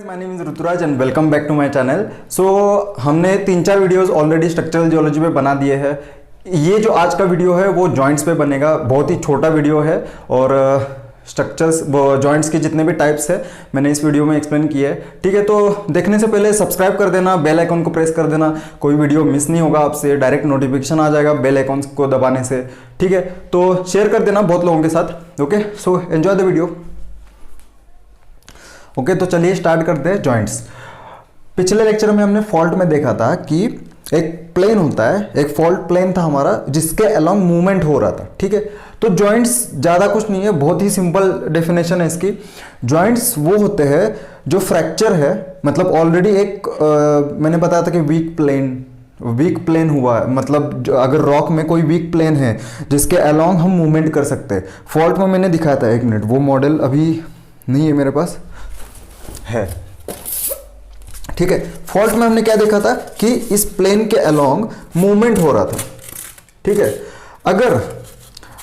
My name is Rituraj and welcome back to my channel. So हमने 3-4 videos already structural geology पे बना दिए हैं। ये जो आज का वीडियो है वो जॉइंट्स पे बनेगा। बहुत ही छोटा वीडियो है और स्ट्रक्चर्स जॉइंट्स के जितने भी टाइप्स है मैंने इस वीडियो में एक्सप्लेन किया है। ठीक है, तो देखने से पहले सब्सक्राइब कर देना, बेल आइकन को प्रेस कर देना, कोई वीडियो मिस नहीं होगा आपसे, डायरेक्ट नोटिफिकेशन आ जाएगा बेल आइकन को दबाने से। ठीक है, तो शेयर कर देना बहुत लोगों के साथ। Okay, so enjoy the video. Okay, तो चलिए स्टार्ट करते हैं जॉइंट्स। पिछले लेक्चर में हमने फॉल्ट में देखा था कि एक प्लेन होता है, एक फॉल्ट प्लेन था हमारा जिसके अलोंग मूवमेंट हो रहा था। ठीक है, तो जॉइंट्स ज़्यादा कुछ नहीं है, बहुत ही सिंपल डेफिनेशन है इसकी। जॉइंट्स वो होते हैं जो फ्रैक्चर है, मतलब ऑलरेडी एक मैंने बताया था कि वीक प्लेन हुआ है, मतलब अगर रॉक में कोई वीक प्लेन है जिसके अलोंग हम मूवमेंट कर सकते हैं। फॉल्ट में मैंने दिखाया था, एक मिनट, वो मॉडल अभी नहीं है मेरे पास, है। ठीक है, फॉल्ट में हमने क्या देखा था कि इस प्लेन के अलोंग मूवमेंट हो रहा था। ठीक है,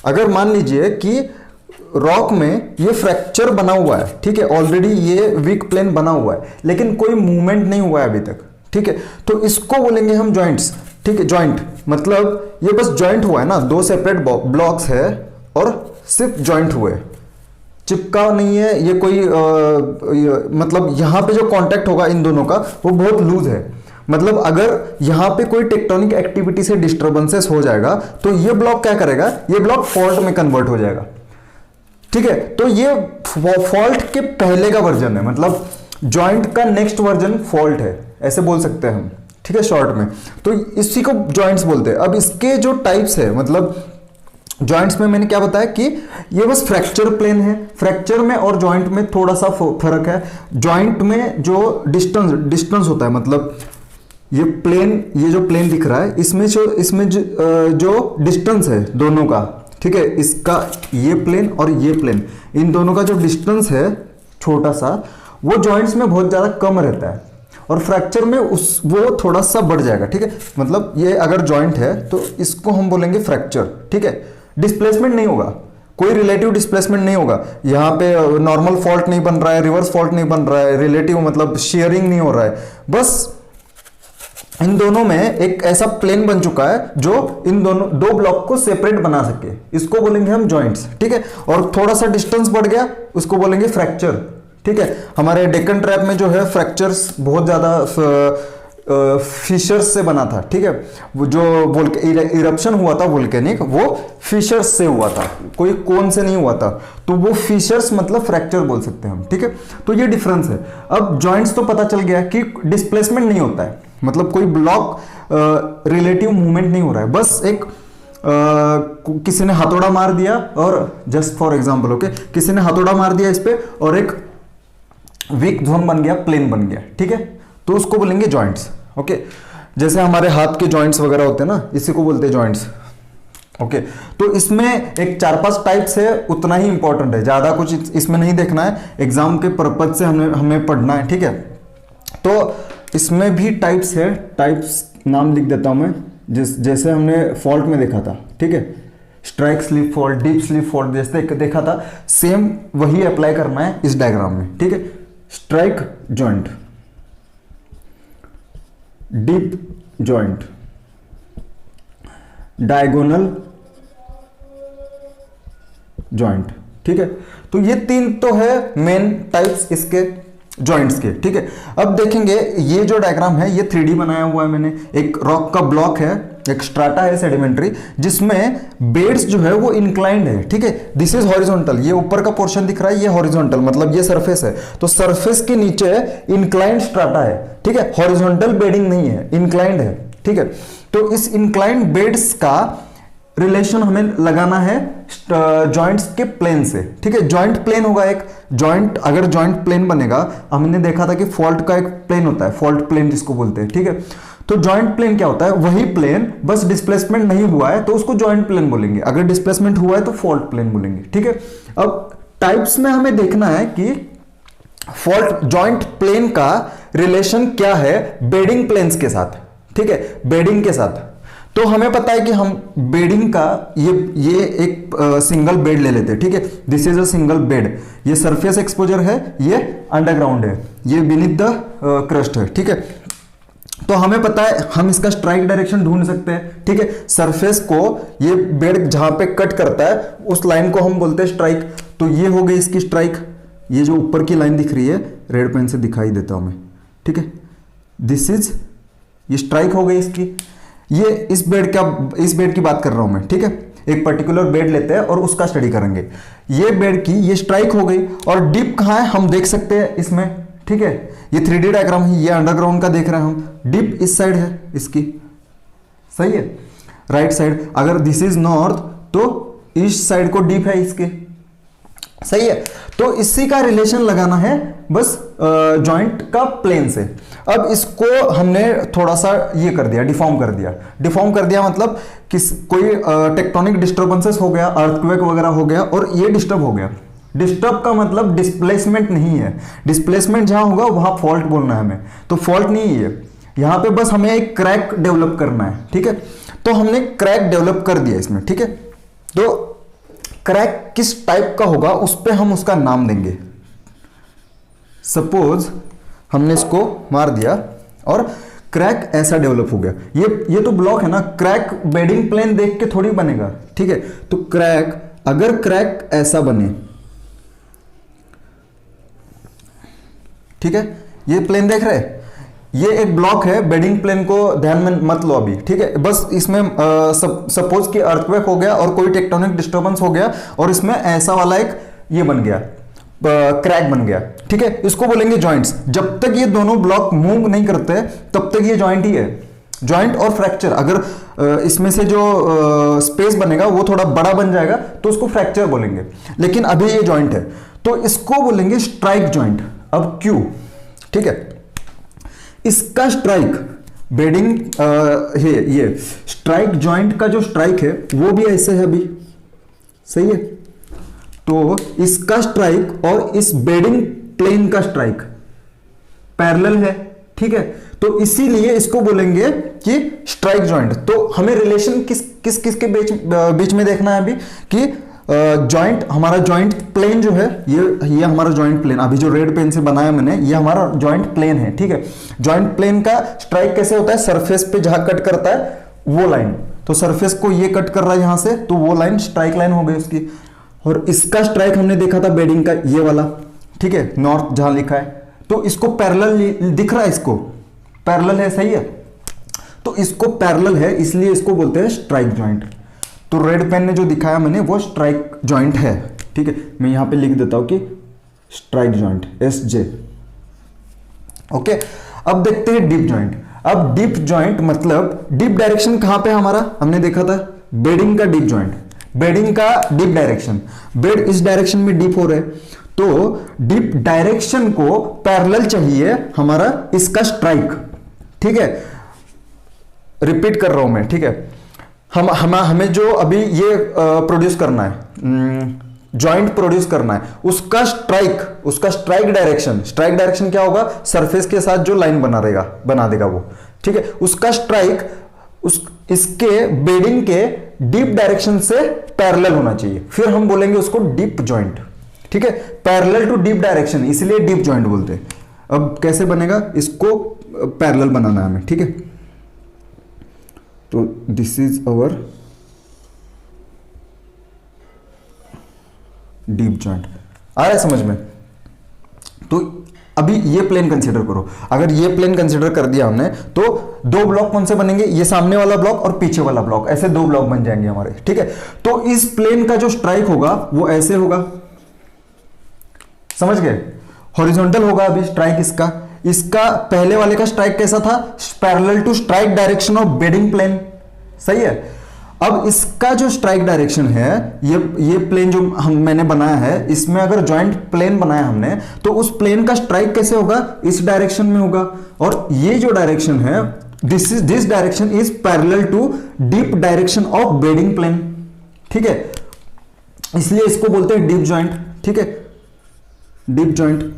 अगर मान लीजिए कि रॉक में ये फ्रैक्चर बना हुआ है, ठीक है, ऑलरेडी ये वीक प्लेन बना हुआ है लेकिन कोई मूवमेंट नहीं हुआ है अभी तक। ठीक है, तो इसको बोलेंगे हम जॉइंट्स। ठीक है, जॉइंट मतलब ये बस जॉइंट हुआ है ना, दो सेपरेट ब्लॉक्स है और सिर्फ जॉइंट हुए, चिपका नहीं है ये कोई मतलब यहाँ पे जो कांटेक्ट होगा इन दोनों का वो बहुत लूज है। मतलब अगर यहाँ पे कोई टेक्टोनिक एक्टिविटी से डिस्टर्बेंसेस हो जाएगा तो ये ब्लॉक क्या करेगा, ये ब्लॉक फॉल्ट में कन्वर्ट हो जाएगा। ठीक है, तो ये फॉल्ट के पहले का वर्जन है, मतलब जॉइंट का नेक्स्ट वर्जन फॉल्ट है, ऐसे बोल सकते हैं हम। ठीक है, शॉर्ट में तो इसी को जॉइंट्स बोलते हैं। अब इसके जो टाइप्स है, मतलब जॉइंट्स में मैंने क्या बताया कि ये बस फ्रैक्चर प्लेन है। फ्रैक्चर में और जॉइंट में थोड़ा सा फर्क है। जॉइंट में जो डिस्टेंस होता है, मतलब ये जो प्लेन दिख रहा है इसमें जो डिस्टेंस है दोनों का, ठीक है, इसका ये प्लेन और ये प्लेन, इन दोनों का जो डिस्टेंस है छोटा सा, वो जॉइंट्स में बहुत ज्यादा कम रहता है और फ्रैक्चर में वो थोड़ा सा बढ़ जाएगा। ठीक है, मतलब ये अगर जॉइंट है तो इसको हम बोलेंगे फ्रैक्चर। ठीक है, डिस्प्लेसमेंट नहीं होगा, कोई रिलेटिव डिस्प्लेसमेंट नहीं होगा, यहाँ पे नॉर्मल फॉल्ट नहीं बन रहा है, रिवर्स फॉल्ट नहीं बन रहा है, रिलेटिव मतलब शेयरिंग नहीं हो रहा है, बस इन दोनों में एक ऐसा प्लेन बन चुका है जो इन दोनों दो ब्लॉक को सेपरेट बना सके, इसको बोलेंगे हम जॉइंट्स। ठीक है, और थोड़ा सा डिस्टेंस बढ़ गया उसको बोलेंगे फ्रैक्चर। ठीक है, हमारे डेक्कन ट्रैप में जो है फ्रैक्चर्स बहुत ज्यादा फिशर्स से बना था। ठीक है, वो जो इरप्शन हुआ था वोल्केनिक, वो फिशर्स से हुआ था, कोई कोन से नहीं हुआ था, तो वो फिशर्स मतलब फ्रैक्चर बोल सकते हैं हम। ठीक है, तो ये डिफरेंस है। अब जॉइंट्स तो पता चल गया कि डिस्प्लेसमेंट नहीं होता है, मतलब कोई ब्लॉक रिलेटिव मूवमेंट नहीं हो रहा है, बस एक किसी ने हथौड़ा मार दिया और जस्ट फॉर एग्जाम्पल, ओके, किसी ने हथौड़ा मार दिया इस पे और एक वीक जोन बन गया, प्लेन बन गया। ठीक है, तो उसको बोलेंगे जॉइंट्स। ओके, जैसे हमारे हाथ के जॉइंट्स वगैरह होते हैं ना, इसी को बोलते हैं जॉइंट्स। ओके, तो इसमें एक 4-5 टाइप्स है, उतना ही इंपॉर्टेंट है, ज्यादा कुछ इसमें नहीं देखना है, एग्जाम के पर्पज से हमें पढ़ना है। ठीक है, तो इसमें भी टाइप्स है, टाइप्स नाम लिख देता हूं मैं, जैसे हमने फॉल्ट में देखा था। ठीक है, strike slip fault, deep sleep fault जैसे देखा था, सेम वही अप्लाई करना है इस डायग्राम में। ठीक है, strike joint, deep joint, diagonal joint. ठीक है, तो ये 3 तो है मेन टाइप्स इसके जॉइंट्स के। ठीक है, अब देखेंगे ये जो डायग्राम है ये 3D बनाया हुआ है मैंने। एक रॉक का ब्लॉक है, एक स्ट्राटा है सेडिमेंट्री, जिसमें बेड्स जो है वो इंक्लाइंड है। ठीक है, दिस इज हॉरिजॉन्टल, ये ऊपर का पोर्शन दिख रहा है, ये हॉरिजॉन्टल मतलब ये सरफेस है, तो सरफेस के नीचे इंक्लाइंड स्ट्राटा है। ठीक है, हॉरिजॉन्टल बेडिंग नहीं है, इंक्लाइंड है। ठीक है, तो इस इंक्लाइंड बेड्स का रिलेशन हमें लगाना है जॉइंट्स के प्लेन से। ठीक है, जॉइंट प्लेन होगा एक जॉइंट, अगर जॉइंट प्लेन बनेगा, हमने देखा था कि फॉल्ट का एक प्लेन होता है, फॉल्ट प्लेन जिसको बोलते हैं। ठीक है, तो जॉइंट प्लेन क्या होता है, वही प्लेन, बस डिस्प्लेसमेंट नहीं हुआ है तो उसको जॉइंट प्लेन बोलेंगे, अगर डिस्प्लेसमेंट हुआ है तो फॉल्ट प्लेन बोलेंगे। ठीक है, अब टाइप्स में हमें देखना है कि फॉल्ट जॉइंट प्लेन का रिलेशन क्या है बेडिंग प्लेन्स के साथ। ठीक है, बेडिंग के साथ, तो हमें पता है कि हम बेडिंग का ये एक सिंगल बेड ले लेते हैं, ठीक है। This is a single bed, ये सरफेस एक्सपोजर है, ये अंडरग्राउंड है, ये बीनीथ द क्रस्ट है, ठीक है। तो हमें पता है हम इसका स्ट्राइक डायरेक्शन ढूंढ सकते हैं, ठीक है। सरफेस को ये बेड जहां पे कट करता है उस लाइन को हम बोलते हैं स्ट्राइक। तो ये हो गई इसकी स्ट्राइक, ये जो ऊपर की लाइन दिख रही है रेड पेन से दिखाई देता हूं मैं, ठीक है। दिस इज, ये स्ट्राइक हो गई इसकी। ये इस बेड की बात कर रहा हूं मैं, ठीक है। एक पर्टिकुलर बेड लेते हैं और उसका स्टडी करेंगे। ये बेड की ये स्ट्राइक हो गई, और डिप कहां है हम देख सकते हैं इसमें, ठीक है। ये 3D डायग्राम है, ये अंडरग्राउंड का देख रहे हैं हम, डिप इस साइड है इसकी, सही है, राइट साइड। अगर दिस इज नॉर्थ तो ईस्ट साइड को डिप है इसके, सही है। तो इसी का रिलेशन लगाना है बस जॉइंट का प्लेन से। अब इसको हमने थोड़ा सा ये कर दिया, डिफॉर्म कर दिया मतलब कोई टेक्टोनिक डिस्टर्बेंसेस हो गया, अर्थक्वेक वगैरह हो गया और ये डिस्टर्ब हो गया। डिस्टर्ब का मतलब डिस्प्लेसमेंट नहीं है, डिस्प्लेसमेंट जहां होगा वहां फॉल्ट बोलना है हमें, तो फॉल्ट नहीं है यहां पे, बस हमें एक क्रैक डेवलप करना है, ठीक है। तो हमने क्रैक डेवलप कर दिया इसमें, ठीक है। तो क्रैक किस टाइप का होगा उस पर हम उसका नाम देंगे। सपोज हमने इसको मार दिया और क्रैक ऐसा डेवलप हो गया, ये तो ब्लॉक है ना, क्रैक बेडिंग प्लेन देख के थोड़ी बनेगा, ठीक है। तो क्रैक, अगर क्रैक ऐसा बने, ठीक है, ये प्लेन देख रहे हैं, ये एक ब्लॉक है, बेडिंग प्लेन को ध्यान में मत लो अभी, ठीक है। बस इसमें सपोज कि अर्थक्वेक हो गया और कोई टेक्टोनिक डिस्टर्बेंस हो गया और इसमें ऐसा वाला एक ये बन गया, क्रैक बन गया, ठीक है। इसको बोलेंगे जॉइंट्स। जब तक ये दोनों ब्लॉक मूव नहीं करते तब तक ये जॉइंट ही है। जॉइंट और फ्रैक्चर, अगर इसमें से जो स्पेस बनेगा वो थोड़ा बड़ा बन जाएगा तो उसको फ्रैक्चर बोलेंगे, लेकिन अभी ये जॉइंट है तो इसको बोलेंगे स्ट्राइक जॉइंट। अब क्यों, ठीक है, इसका स्ट्राइक बेडिंग ये स्ट्राइक जॉइंट का जो स्ट्राइक है वो भी ऐसे है अभी, सही है। तो इसका स्ट्राइक और इस बेडिंग प्लेन का स्ट्राइक पैरेलल है, ठीक है। तो इसीलिए इसको बोलेंगे कि स्ट्राइक जॉइंट। तो हमें रिलेशन किस के बीच में देखना है अभी कि जॉइंट, हमारा जॉइंट प्लेन जो है, ये हमारा जॉइंट प्लेन, अभी जो रेड पेन से बनाया मैंने, ये हमारा जॉइंट प्लेन है, ठीक है। जॉइंट प्लेन का स्ट्राइक कैसे होता है, सरफेस पे जहां कट करता है वो लाइन, तो सरफेस को ये कट कर रहा है यहां से, तो वो लाइन स्ट्राइक लाइन हो गई उसकी। और इसका स्ट्राइक हमने देखा था बेडिंग का, ये वाला, ठीक है, नॉर्थ जहां लिखा है, तो इसको पैरेलल दिख रहा है, इसको पैरेलल है, सही है। तो इसको पैरेलल है इसलिए इसको बोलते हैं स्ट्राइक जॉइंट। तो रेड पेन ने जो दिखाया मैंने वो स्ट्राइक जॉइंट है, ठीक है। मैं यहां पे लिख देता हूं कि स्ट्राइक जॉइंट, SJ, ओके। अब देखते हैं डीप जॉइंट। अब डीप जॉइंट मतलब डीप डायरेक्शन कहां पे हमारा, हमने देखा था बेडिंग का डीप जॉइंट, बेडिंग का डीप डायरेक्शन, बेड इस डायरेक्शन में डीप हो रहे, तो डीप डायरेक्शन को पैरेलल चाहिए हमारा इसका स्ट्राइक, ठीक है। रिपीट कर रहा हूं मैं, ठीक है। हमें जो अभी ये प्रोड्यूस करना है, जॉइंट प्रोड्यूस करना है, उसका स्ट्राइक डायरेक्शन क्या होगा, सरफेस के साथ जो लाइन बना देगा वो, ठीक है। उसका स्ट्राइक इसके बेडिंग के डीप डायरेक्शन से पैरेलल होना चाहिए, फिर हम बोलेंगे उसको डीप जॉइंट, ठीक है। पैरेलल टू डीप डायरेक्शन, इसलिए डीप जॉइंट बोलते हैं। अब कैसे बनेगा, इसको पैरेलल बनाना है हमें, ठीक है। तो this is our deep joint, आ रहा है समझ में। तो अभी ये प्लेन कंसीडर करो, अगर ये प्लेन कंसीडर कर दिया हमने तो दो ब्लॉक कौन से बनेंगे, ये सामने वाला ब्लॉक और पीछे वाला ब्लॉक, ऐसे दो ब्लॉक बन जाएंगे हमारे, ठीक है। तो इस प्लेन का जो स्ट्राइक होगा वो ऐसे होगा, समझ गए, हॉरिजॉन्टल होगा अभी स्ट्राइक इसका पहले वाले का स्ट्राइक कैसा था, parallel to strike direction of bedding plane, सही है। अब इसका जो स्ट्राइक डायरेक्शन है, ये प्लेन जो मैंने बनाया है, इसमें अगर जॉइंट प्लेन बनाया हमने तो उस प्लेन का स्ट्राइक कैसे होगा, इस डायरेक्शन में होगा। और ये जो डायरेक्शन है, this direction is parallel to dip direction of bedding plane, ठीक है। इसलिए इसको बोलते हैं डीप जॉइंट, ठीक है। डीप जॉइंट,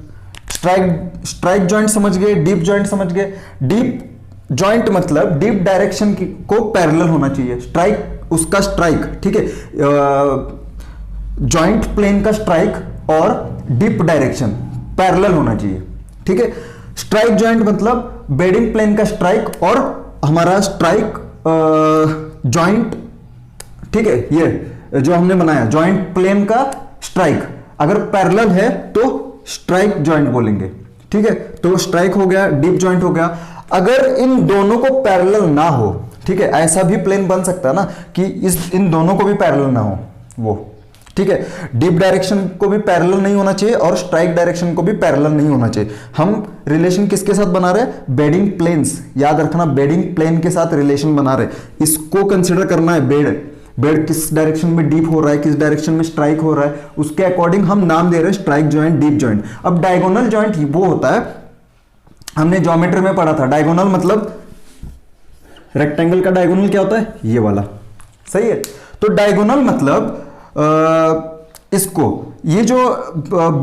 स्ट्राइक जॉइंट समझ गए, डीप जॉइंट समझ गए। डीप जॉइंट मतलब डीप डायरेक्शन को पैरेलल होना चाहिए, स्ट्राइक उसका स्ट्राइक, ठीक है, जॉइंट प्लेन का स्ट्राइक और डीप डायरेक्शन पैरेलल होना चाहिए, ठीक है। स्ट्राइक जॉइंट मतलब बेडिंग प्लेन का स्ट्राइक और हमारा स्ट्राइक जॉइंट, ठीक है, ये जो हमने बनाया जॉइंट प्लेन का स्ट्राइक अगर पैरेलल है तो स्ट्राइक जॉइंट बोलेंगे, ठीक है। तो स्ट्राइक हो गया, डीप जॉइंट हो गया। अगर इन दोनों को पैरेलल ना हो, ठीक है, ऐसा भी प्लेन बन सकता है ना कि इन दोनों को भी पैरेलल ना हो वो, ठीक है, डीप डायरेक्शन को भी पैरेलल नहीं होना चाहिए और स्ट्राइक डायरेक्शन को भी पैरेलल नहीं होना चाहिए। हम रिलेशन किसके साथ बना रहे हैं? बेडिंग प्लेन्स, याद रखना, बेडिंग प्लेन के साथ रिलेशन बना रहे, इसको कंसिडर करना है। बेड किस डायरेक्शन में डीप हो रहा है, किस डायरेक्शन में स्ट्राइक हो रहा है, उसके अकॉर्डिंग हम नाम दे रहे हैं स्ट्राइक जॉइंट, डीप जॉइंट। अब डायगोनल जॉइंट वो होता है, हमने ज्योमेट्री में पढ़ा था, डायगोनल मतलब रेक्टेंगल का डायगोनल क्या होता है? ये वाला, सही है। तो डायगोनल मतलब इसको, ये जो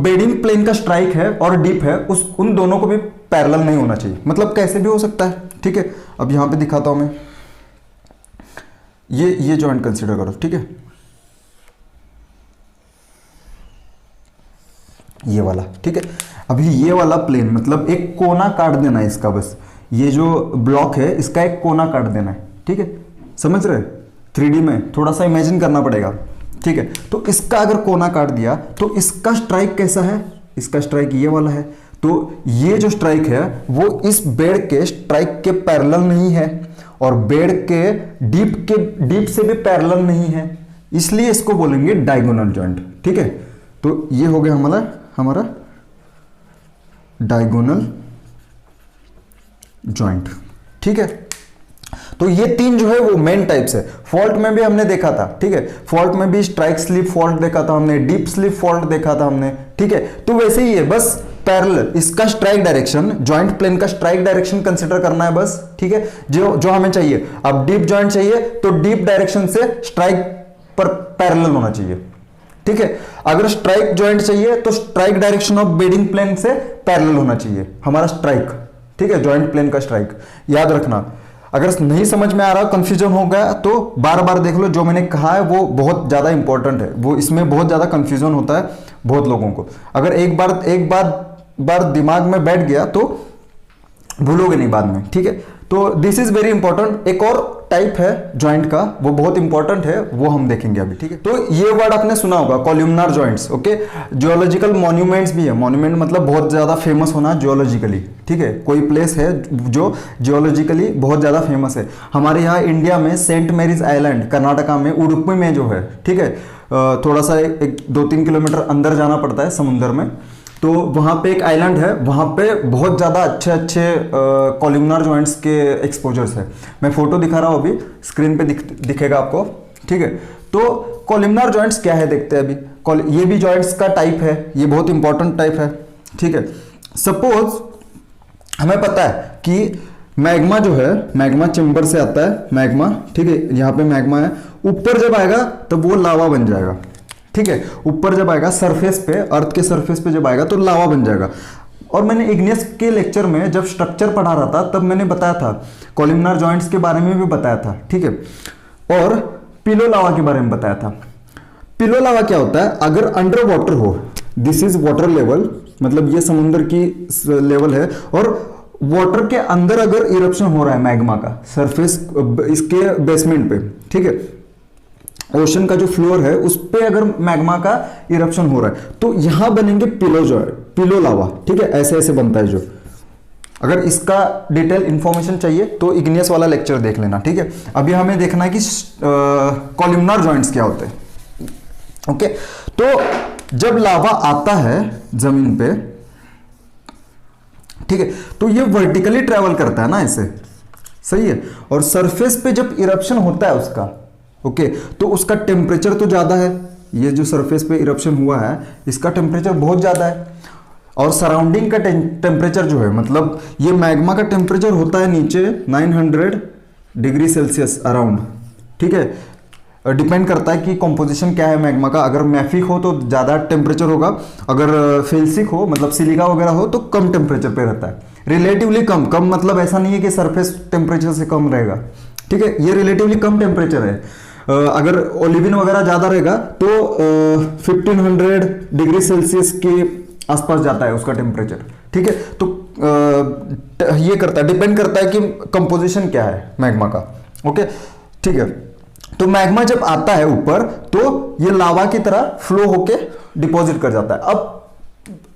बेडिंग प्लेन का स्ट्राइक है और डीप है उन दोनों को भी पैरेलल नहीं होना चाहिए, मतलब कैसे भी हो सकता है, ठीक है। अब यहां पे दिखाता हूं मैं, ये जॉइंट कंसीडर करो, ठीक है, ये वाला, ठीक है। अभी ये वाला प्लेन मतलब एक कोना काट देना है इसका, बस ये जो ब्लॉक है इसका एक कोना काट देना है, ठीक है, समझ रहे? 3D में थोड़ा सा इमेजिन करना पड़ेगा, ठीक है। तो इसका अगर कोना काट दिया तो इसका स्ट्राइक कैसा है? इसका स्ट्राइक ये वाला है। तो ये जो स्ट्राइक है वो इस बेड के स्ट्राइक के पैरेलल नहीं है और बेड के डीप से भी पैरेलल नहीं है, इसलिए इसको बोलेंगे डायगोनल जॉइंट, ठीक है। तो ये हो गया हमारा डायगोनल जॉइंट, ठीक है। तो ये तीन जो है वो मेन टाइप्स है। फॉल्ट में भी हमने देखा था, ठीक है, फॉल्ट में भी स्ट्राइक स्लिप फॉल्ट देखा था हमने, डीप स्लिप फॉल्ट देखा था हमने, ठीक है। तो वैसे ही है, बस पैरेलल, इसका स्ट्राइक डायरेक्शन, जॉइंट प्लेन का स्ट्राइक डायरेक्शन कंसीडर करना है बस, ठीक है, जो हमें चाहिए। अब डीप जॉइंट चाहिए तो डीप डायरेक्शन से स्ट्राइक पर पैरेलल होना चाहिए, ठीक है। अगर स्ट्राइक जॉइंट चाहिए तो strike direction of bedding plane से पैरेलल होना चाहिए हमारा स्ट्राइक, ठीक है, जॉइंट प्लेन का स्ट्राइक, याद रखना। अगर नहीं समझ में आ रहा, कंफ्यूजन हो गया तो बार बार देख लो, जो मैंने कहा है वो बहुत ज्यादा इंपॉर्टेंट है, वो इसमें बहुत ज्यादा कंफ्यूजन होता है बहुत लोगों को। अगर एक बार दिमाग में बैठ गया तो भूलोगे नहीं बाद में, ठीक है। तो दिस इज वेरी इंपॉर्टेंट। एक और टाइप है जॉइंट का, वो बहुत इंपॉर्टेंट है, वो हम देखेंगे अभी, ठीक है। तो ये वर्ड आपने सुना होगा, columnar joints, okay. Geological monuments भी है, मॉन्यूमेंट मतलब बहुत ज्यादा फेमस होना जियोलॉजिकली, ठीक है, कोई प्लेस है जो जियोलॉजिकली बहुत ज्यादा फेमस है। हमारे यहाँ इंडिया में सेंट मैरीज आइलैंड, कर्नाटका में उडुपी में जो है, ठीक है, थोड़ा सा 2-3 किलोमीटर अंदर जाना पड़ता है समुद्र में, तो वहाँ पे एक आइलैंड है, वहाँ पे बहुत ज़्यादा अच्छे कॉलमनार जॉइंट्स के एक्सपोजर्स है। मैं फोटो दिखा रहा हूँ अभी, स्क्रीन पे दिखेगा आपको, ठीक है। तो कॉलमनार जॉइंट्स क्या है देखते हैं अभी। ये भी जॉइंट्स का टाइप है, ये बहुत इंपॉर्टेंट टाइप है, ठीक है। सपोज हमें पता है कि मैग्मा जो है, मैग्मा चेम्बर से आता है मैग्मा, ठीक है, यहाँ पे मैग्मा है, ऊपर जब आएगा तब वो लावा बन जाएगा, ठीक है। ऊपर जब आएगा सरफेस पे, अर्थ के सरफेस पे जब आएगा तो लावा बन जाएगा। और मैंने इग्नियस के लेक्चर में जब स्ट्रक्चर पढ़ा रहा था तब मैंने बताया था, कॉलमनार जॉइंट्स के बारे में भी बताया था, ठीक है। और पिलो लावा के बारे में बताया था। पिलो लावा क्या होता है? अगर अंडर वाटर हो, दिस इज वाटर लेवल, मतलब ये समुद्र की लेवल है, और वाटर के अंदर अगर इरप्शन हो रहा है मैग्मा का सरफेस, इसके बेसमेंट पे, ठीक है, ओशन का जो फ्लोर है उस पे अगर मैग्मा का इरप्शन हो रहा है तो यहां बनेंगे पिलो लावा, ठीक है, ऐसे ऐसे बनता है जो। अगर इसका डिटेल इंफॉर्मेशन चाहिए तो इग्नियस वाला लेक्चर देख लेना, ठीक है। अभी हमें देखना है कि कॉलमनार जॉइंट्स क्या होते हैं, ओके। तो जब लावा आता है जमीन पे, ठीक है, तो ये वर्टिकली ट्रेवल करता है ना ऐसे, सही है। और सरफेस पे जब इरप्शन होता है उसका, ओके, तो उसका टेम्परेचर तो ज्यादा है, ये जो सरफेस पे इरप्शन हुआ है इसका टेम्परेचर बहुत ज्यादा है, और सराउंडिंग का टेम्परेचर जो है, मतलब ये मैग्मा का टेम्परेचर होता है नीचे 900 डिग्री सेल्सियस अराउंड, ठीक है। डिपेंड करता है कि कॉम्पोजिशन क्या है मैग्मा का। अगर मैफिक हो तो ज़्यादा टेम्परेचर होगा, अगर फेल्सिक हो मतलब सिलिका वगैरह हो तो कम टेम्परेचर पे रहता है। रिलेटिवली कम, कम मतलब ऐसा नहीं है कि सरफेस टेम्परेचर से कम रहेगा, ठीक है, ये रिलेटिवली कम टेम्परेचर है। अगर ओलिविन वगैरह ज़्यादा रहेगा तो 1500 डिग्री सेल्सियस के आसपास जाता है उसका टेम्परेचर, ठीक है। तो ये करता है, डिपेंड करता है कि कंपोजिशन क्या है मैग्मा का, ओके, ठीक है। तो मैग्मा जब आता है ऊपर तो ये लावा की तरह फ्लो होके डिपॉजिट कर जाता है। अब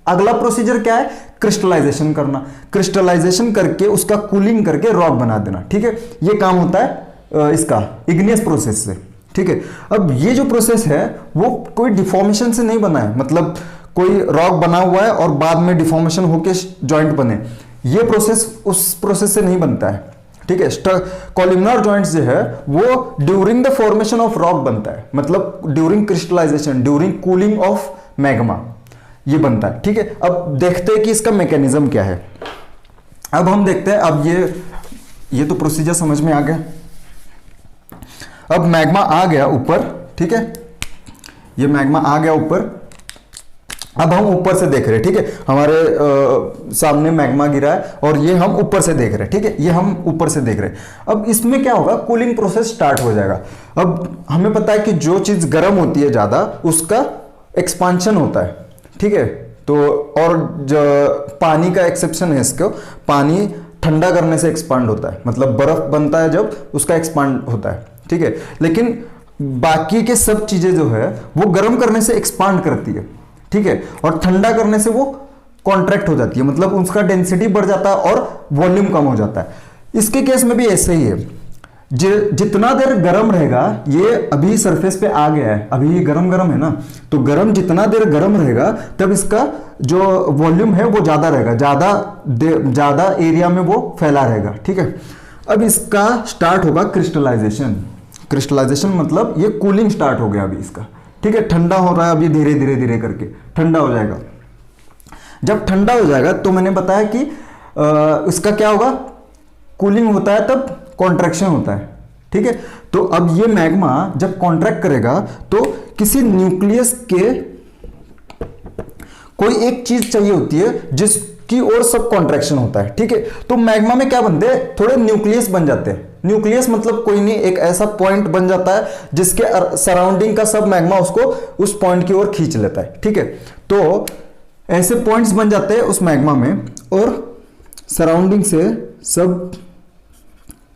अगला प्रोसीजर क्या है, क्रिस्टलाइजेशन करना, क्रिस्टलाइजेशन करके उसका कूलिंग करके रॉक बना देना, ठीक है। ये काम होता है इसका इग्नियस प्रोसेस से, ठीक है। अब ये जो प्रोसेस है वो कोई डिफॉर्मेशन से नहीं बना है, मतलब कोई रॉक बना हुआ है और बाद में डिफॉर्मेशन होके जॉइंट बने, ये प्रोसेस उस प्रोसेस से नहीं बनता है, ठीक है। कॉलमनार जॉइंट्स जो है वो during the formation of rock बनता है, मतलब during crystallization, during cooling of magma ये बनता है, ठीक है। अब देखते हैं कि इसका मैकेनिज्म क्या है। अब हम देखते हैं, अब ये तो प्रोसीजर समझ में आ गया। अब मैग्मा आ गया ऊपर, ठीक है, ये मैग्मा आ गया ऊपर। अब हम ऊपर से देख रहे हैं, ठीक है, हमारे सामने मैग्मा गिरा है और ये हम ऊपर से देख रहे हैं, ठीक है, ये हम ऊपर से देख रहे हैं। अब इसमें क्या होगा, कूलिंग प्रोसेस स्टार्ट हो जाएगा। अब हमें पता है कि जो चीज गर्म होती है ज्यादा उसका एक्सपांशन होता है, ठीक है। तो और जो पानी का एक्सेप्शन है इसको, पानी ठंडा करने से एक्सपांड होता है, मतलब बर्फ बनता है जब उसका एक्सपांड होता है, ठीक है। लेकिन बाकी के सब चीजें जो है वो गर्म करने से एक्सपांड करती है, ठीक है, और ठंडा करने से वो कॉन्ट्रैक्ट हो जाती है, मतलब उसका डेंसिटी बढ़ जाता है और वॉल्यूम कम हो जाता है। इसके केस में भी ऐसे ही है, जितना देर गर्म रहेगा, ये अभी सरफेस पे आ गया है, अभी ये गरम गरम है ना, तो गरम जितना देर गरम रहेगा तब इसका जो वॉल्यूम है वो ज्यादा रहेगा, ज्यादा एरिया में वो फैला रहेगा, ठीक है। अब इसका स्टार्ट होगा क्रिस्टलाइजेशन। क्रिस्टलाइजेशन मतलब ये कूलिंग स्टार्ट हो गया अभी इसका, ठीक है, ठंडा हो रहा है अभी, धीरे धीरे धीरे करके ठंडा हो जाएगा। जब ठंडा हो जाएगा तो मैंने बताया कि इसका क्या होगा, कूलिंग होता है तब कॉन्ट्रैक्शन होता है, ठीक है। तो अब ये मैग्मा जब कॉन्ट्रैक्ट करेगा तो किसी न्यूक्लियस के कोई एक चीज चाहिए होती है जिसकी ओर सब कॉन्ट्रैक्शन होता है, ठीक है। तो मैग्मा में क्या बनते हैं, थोड़े न्यूक्लियस बन जाते हैं। न्यूक्लियस मतलब कोई नहीं, एक ऐसा पॉइंट बन जाता है जिसके सराउंडिंग का सब मैग्मा उसको उस पॉइंट की ओर खींच लेता है, ठीक है। तो ऐसे पॉइंट्स बन जाते हैं उस मैग्मा में और सराउंडिंग से सब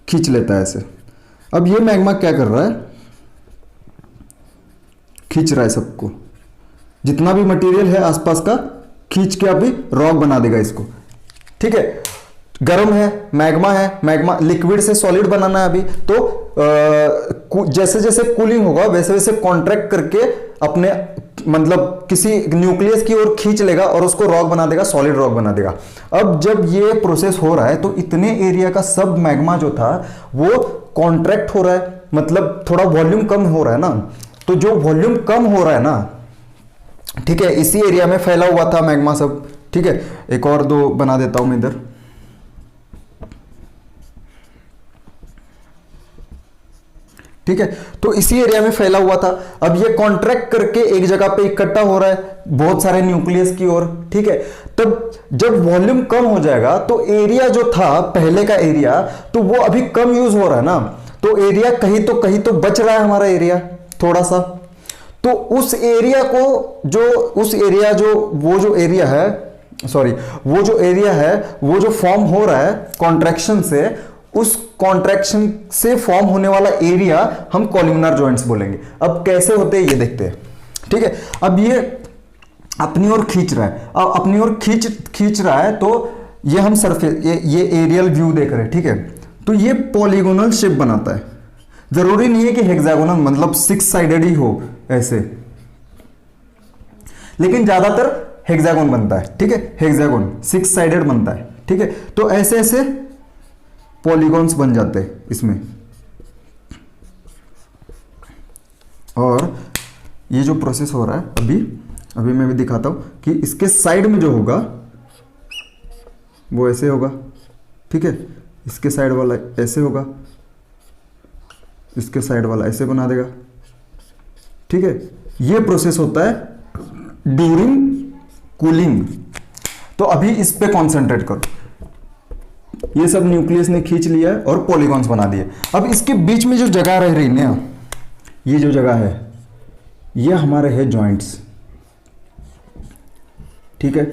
खींच लेता है ऐसे। अब ये मैग्मा क्या कर रहा है, खींच रहा है सबको, जितना भी मटेरियल है आसपास का खींच के अभी रॉक बना देगा इसको, ठीक है। गर्म है, मैग्मा लिक्विड से सॉलिड बनाना है अभी, तो जैसे जैसे कूलिंग होगा वैसे वैसे कॉन्ट्रैक्ट करके अपने मतलब किसी न्यूक्लियस की ओर खींच लेगा और उसको रॉक बना देगा, सॉलिड रॉक बना देगा। अब जब ये प्रोसेस हो रहा है तो इतने एरिया का सब मैग्मा जो था वो कॉन्ट्रैक्ट हो रहा है, मतलब थोड़ा वॉल्यूम कम हो रहा है ना। तो जो वॉल्यूम कम हो रहा है ना, ठीक है, इसी एरिया में फैला हुआ था मैग्मा सब, ठीक है। एक और दो बना देता हूं मैं इधर, ठीक है। तो इसी एरिया में फैला हुआ था, अब ये कॉन्ट्रैक्ट करके एक जगह पे इकट्ठा हो रहा है बहुत सारे न्यूक्लियस की ओर, ठीक है। तब जब वॉल्यूम कम हो जाएगा तो एरिया जो था पहले का एरिया, तो वो अभी कम यूज हो रहा है ना, तो एरिया कहीं तो बच रहा है हमारा एरिया थोड़ा सा। तो उस एरिया को वो जो एरिया है वो जो फॉर्म हो रहा है कॉन्ट्रैक्शन से, उस कॉन्ट्रैक्शन से फॉर्म होने वाला एरिया हम कॉलमनार जॉइंट्स बोलेंगे। अब कैसे होते हैं ये देखते हैं, ठीक है। अब ये अपनी ओर खींच रहा है, अब अपनी ओर खींच रहा है, तो ये हम सरफेस ये एरियल व्यू देख रहे हैं, ठीक है। तो ये पॉलीगोनल शेप बनाता है, जरूरी नहीं है कि हेक्सागोनल मतलब 6 साइडेड ही हो ऐसे, लेकिन ज्यादातर हेक्सागोन बनता है, ठीक है, हेक्सागोन 6 साइडेड बनता है, ठीक है। तो ऐसे ऐसे पॉलीगॉन्स बन जाते हैं इसमें। और ये जो प्रोसेस हो रहा है अभी मैं भी दिखाता हूं कि इसके साइड में जो होगा वो ऐसे होगा, ठीक है। इसके साइड वाला ऐसे होगा, इसके साइड वाला ऐसे बना देगा, ठीक है। ये प्रोसेस होता है ड्यूरिंग कूलिंग। तो अभी इस पे कॉन्सेंट्रेट करो, ये सब न्यूक्लियस ने खींच लिया और पॉलीगॉन्स बना दिए। अब इसके बीच में जो जगह रह रही ना, ये जो जगह है ये हमारे है जॉइंट्स, ठीक है।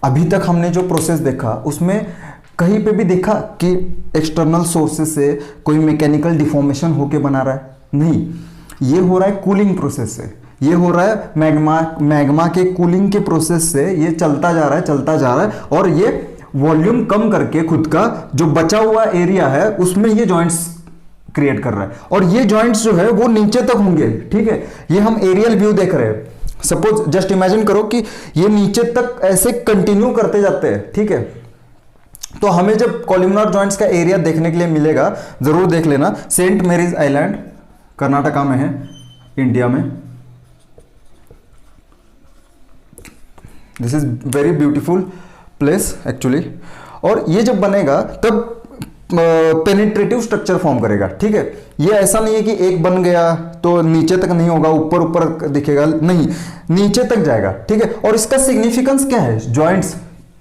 अभी तक हमने जो प्रोसेस देखा उसमें कहीं पे भी देखा कि एक्सटर्नल सोर्सेस से कोई मैकेनिकल डिफॉर्मेशन होके बना रहा है? नहीं, ये हो रहा है कूलिंग प्रोसेस से, ये हो रहा है मैग्मा के कूलिंग के प्रोसेस से, ये चलता जा रहा है और ये वॉल्यूम कम करके खुद का जो बचा हुआ एरिया है उसमें ये जॉइंट्स क्रिएट कर रहा है। और ये जॉइंट्स जो है वो नीचे तक होंगे, ठीक है। ये हम एरियल व्यू देख रहे हैं। सपोज जस्ट इमेजिन करो कि ये नीचे तक ऐसे कंटिन्यू करते जाते हैं, ठीक है। तो हमें जब कॉलमनार जॉइंट्स का एरिया देखने के लिए मिलेगा, जरूर देख लेना। सेंट मैरीज आइलैंड कर्नाटका में है, इंडिया में। This is very beautiful place actually. और ये जब बनेगा तब पेनिट्रेटिव स्ट्रक्चर फॉर्म करेगा, ठीक है। ये ऐसा नहीं है कि एक बन गया तो नीचे तक नहीं होगा, ऊपर ऊपर दिखेगा, नहीं, नीचे तक जाएगा, ठीक है। और इसका सिग्निफिकेंस क्या है? जॉइंट्स,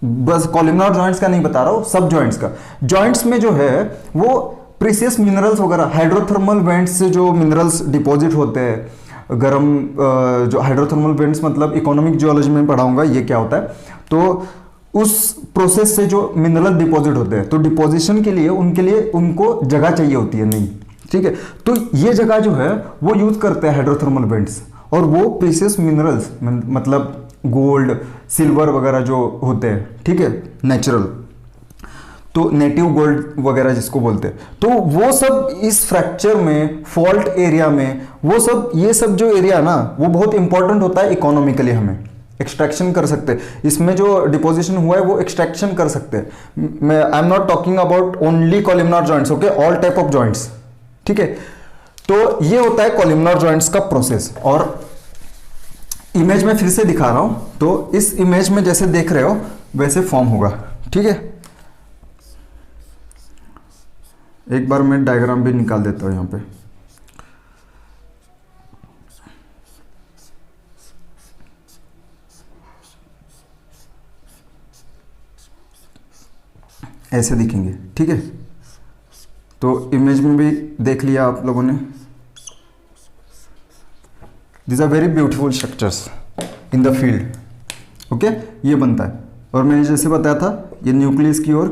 बस कॉलमनार जॉइंट्स का नहीं बता रहा हूं, सब जॉइंट्स का। जॉइंट्स में जो है वो प्रीसियस मिनरल्स वगैरह, हाइड्रोथर्मल वेंट्स से जो मिनरल्स डिपॉजिट होते हैं, गर्म जो हाइड्रोथर्मल वेंट्स, मतलब इकोनॉमिक जियोलॉजी में पढ़ाऊंगा ये क्या होता है। तो उस प्रोसेस से जो मिनरल डिपॉजिट होते हैं, तो डिपोजिशन के लिए उनको जगह चाहिए होती है, नहीं, ठीक है। तो ये जगह जो है वो यूज करते हैं हाइड्रोथर्मल वेंट्स, और वो प्रीसियस मिनरल्स मतलब गोल्ड, सिल्वर वगैरह जो होते हैं, ठीक है, नेचुरल, तो नेटिव गोल्ड वगैरह जिसको बोलते हैं, तो वो सब इस फ्रैक्चर में, फॉल्ट एरिया में, वो सब, ये सब जो एरिया ना वो बहुत इंपॉर्टेंट होता है इकोनॉमिकली, हमें एक्सट्रैक्शन कर सकते हैं। इसमें जो डिपोजिशन हुआ है वो एक्सट्रैक्शन कर सकते हैं। मैं I am not talking about only columnar joints, okay, all type of joints, ठीक है। तो ये होता है कॉलमनार जॉइंट्स का प्रोसेस। और इमेज में फिर से दिखा रहा हूं, तो इस इमेज में जैसे देख रहे हो वैसे फॉर्म होगा, ठीक है। एक बार मैं डायग्राम भी निकाल देता हूं यहां पे। ऐसे दिखेंगे, ठीक है। तो इमेज में भी देख लिया आप लोगों ने। These are very beautiful structures in the field, okay, ये बनता है। और मैंने जैसे बताया था ये न्यूक्लियस की ओर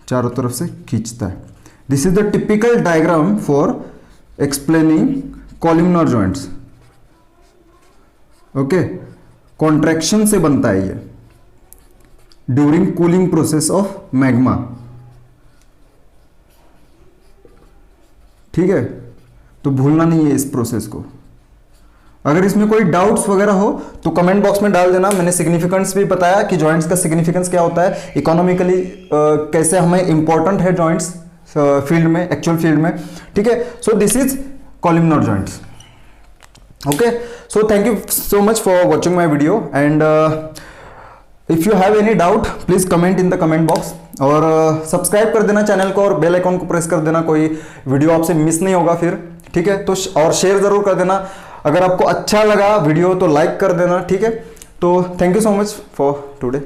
चारों तरफ से खींचता है। This is the typical diagram for explaining columnar joints, okay. Contraction से बनता है ये during cooling process of magma, ठीक है। तो भूलना नहीं है इस प्रोसेस को। अगर इसमें कोई डाउट्स वगैरह हो तो कमेंट बॉक्स में डाल देना। मैंने सिग्निफिकेंस भी बताया कि जॉइंट्स का सिग्निफिकेंस क्या होता है, इकोनॉमिकली कैसे हमें इंपॉर्टेंट है जॉइंट्स फील्ड में, एक्चुअल फील्ड में, ठीक है। So this is columnar joints, okay. So thank you so much for watching my video, and if you have any doubt please comment in the comment box. और subscribe कर देना channel को और bell icon को press कर देना, कोई video आपसे मिस नहीं होगा फिर, ठीक है। तो और शेयर जरूर कर देना। अगर आपको अच्छा लगा वीडियो तो लाइक कर देना, ठीक है। तो thank you so much for today.